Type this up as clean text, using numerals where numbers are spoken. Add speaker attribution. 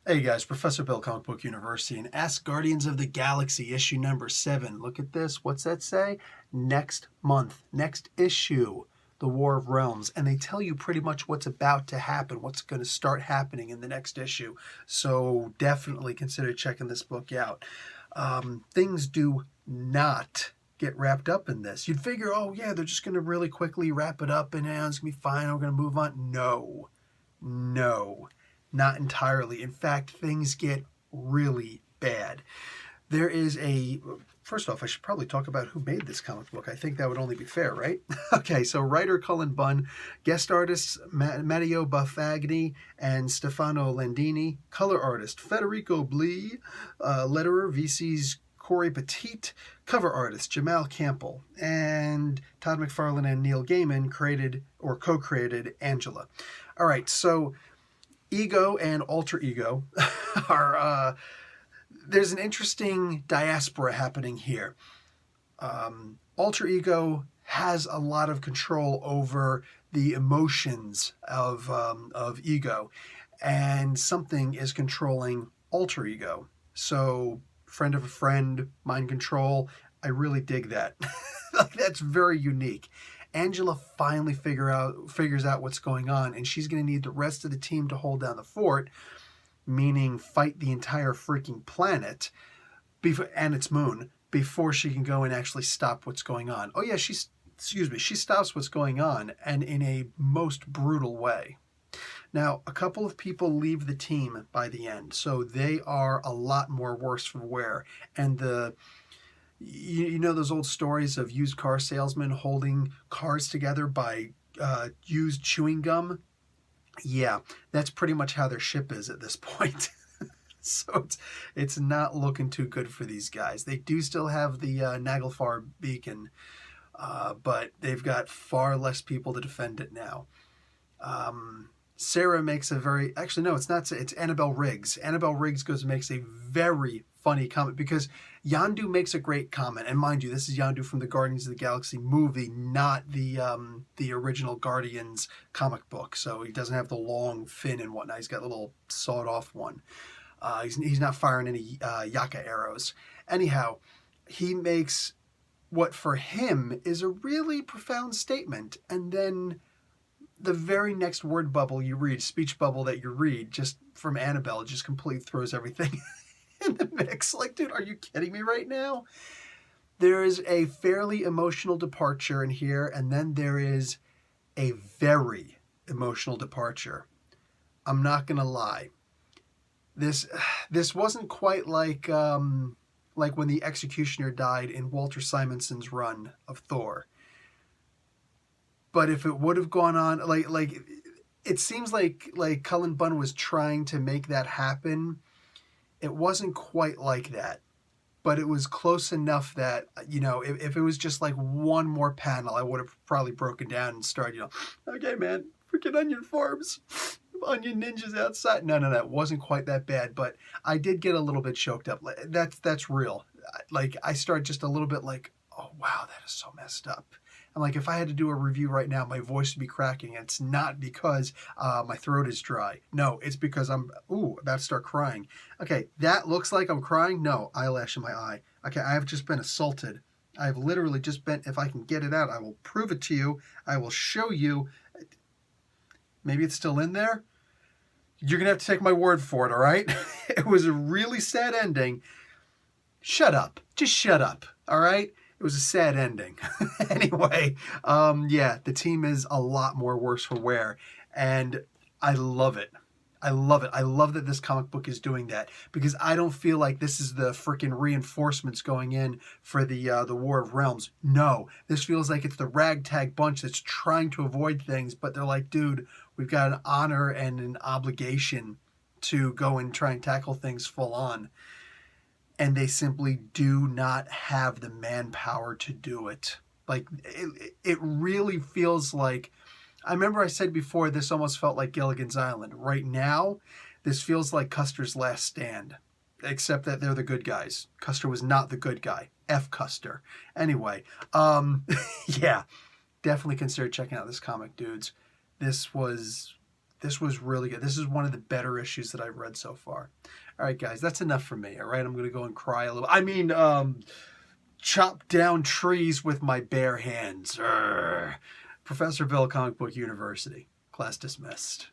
Speaker 1: Hey guys, Professor Bill, Comic Book University, and Asgardians of the Galaxy, issue number 7. Look at this. What's that say? Next month, next issue, The War of Realms. And they tell you pretty much what's about to happen, what's going to start happening in the next issue. So definitely consider checking this book out. Things do not get wrapped up in this. You'd figure, oh yeah, they're just going to really quickly wrap it up and it's going to be fine, we're going to move on. No. Not entirely. In fact, things get really bad. There is first off, I should probably talk about who made this comic book. I think that would only be fair, right? Okay, so writer Cullen Bunn, guest artists Matteo Buffagni and Stefano Landini, color artist Federico Blee, letterer VC's Corey Petit, cover artist Jamal Campbell, and Todd McFarlane and Neil Gaiman co-created Angela. All right, so ego and alter ego are there's an interesting diaspora happening here. Alter ego has a lot of control over the emotions of ego, and something is controlling alter ego. So friend of a friend, mind control, I really dig that. That's very unique. Angela finally figures out what's going on, and she's going to need the rest of the team to hold down the fort, meaning fight the entire freaking planet and its moon before she can go and actually stop what's going on. Oh yeah, she stops what's going on, and in a most brutal way. Now, a couple of people leave the team by the end, so they are a lot more worse for wear, and you know those old stories of used car salesmen holding cars together by used chewing gum? Yeah, that's pretty much how their ship is at this point. So it's not looking too good for these guys. They do still have the Naglfar beacon, but they've got far less people to defend it now. Sarah makes it's Annabelle Riggs. Annabelle Riggs goes and makes a very funny comment because Yondu makes a great comment. And mind you, this is Yondu from the Guardians of the Galaxy movie, not the original Guardians comic book. So he doesn't have the long fin and whatnot. He's got a little sawed-off one. He's not firing any Yaka arrows. Anyhow, he makes what for him is a really profound statement, and then the very next speech bubble that you read, just from Annabelle, just completely throws everything in the mix. Like, dude, are you kidding me right now? There is a fairly emotional departure in here, and then there is a very emotional departure. I'm not gonna lie. This wasn't quite like when the Executioner died in Walter Simonson's run of Thor. But if it would have gone on, it seems like Cullen Bunn was trying to make that happen. It wasn't quite like that, but it was close enough that, if it was just like one more panel, I would have probably broken down and started, okay, man, freaking onion farms, onion ninjas outside. No, it wasn't quite that bad, but I did get a little bit choked up. That's real. I started just a little bit like, oh, wow, that is so messed up. I'm like, if I had to do a review right now, my voice would be cracking. It's not because my throat is dry. No, it's because I'm about to start crying. Okay, that looks like I'm crying. No, eyelash in my eye. Okay, I have just been assaulted. I've literally just been, if I can get it out, I will prove it to you. I will show you. Maybe it's still in there. You're going to have to take my word for it, all right? It was a really sad ending. Shut up. Just shut up, all right? It was a sad ending. Anyway, the team is a lot more worse for wear, and I love it. I love that this comic book is doing that, because I don't feel like this is the freaking reinforcements going in for the War of Realms. No, this feels like it's the ragtag bunch that's trying to avoid things, but they're like, dude, we've got an honor and an obligation to go and try and tackle things full on. And they simply do not have the manpower to do it. Like, it really feels like, I remember I said before, this almost felt like Gilligan's Island. Right now, this feels like Custer's Last Stand, except that they're the good guys. Custer was not the good guy. F Custer. Anyway, yeah, definitely consider checking out this comic, dudes. This was This was really good. This is one of the better issues that I've read so far. All right, guys, that's enough for me. All right, I'm going to go and cry a little. I mean, chop down trees with my bare hands. Professor Bill, Comic Book University. Class dismissed.